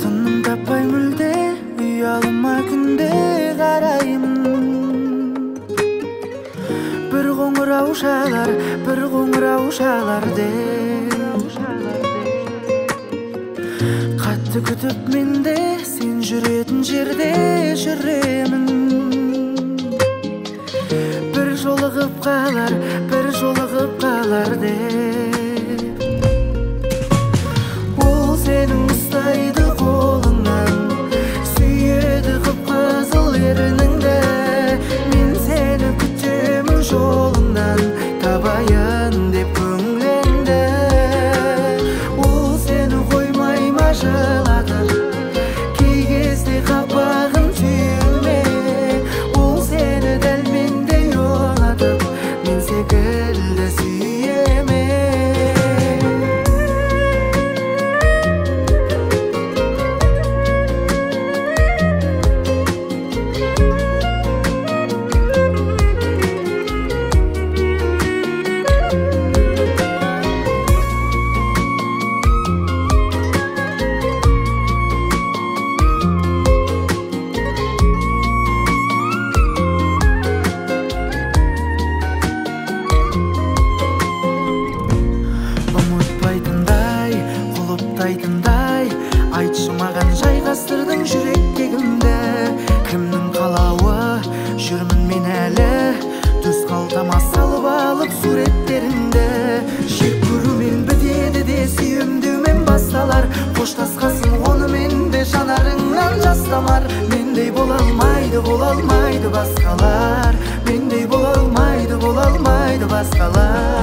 Тыным таппай мүлде уялыма күнде караймын. Bir qo'ng'irov shalar deb Qattiq kutib mende sen жүретін жерде жүремін. Bir жолығып қалар деп Ол сенің ұстайды қолыңнан, сүйеді қып-қызыл ерніңді. Мен сені күтемін жолыңнан, табайын деп көңіліңді. Ол сені қоймай мажыладыр, кей кезде қапағын түйме. Ол сені дәл мендей ұнатып, мен секілді сүйеме. Ұмытпайтындай, құлыптайтындай, айтшы маған жайғастырдың жүректегімді. Кімнің қалауы жүрмін мен әлі, төс қалтама салып алып суреттеріңді. Жек көрумен бітеді де сүйемдеумен басталар, қоштасқасын онымен де жанарыңнан жас тамар. Мендей бола алмайды басқалар, мендей бола алмайды басқалар.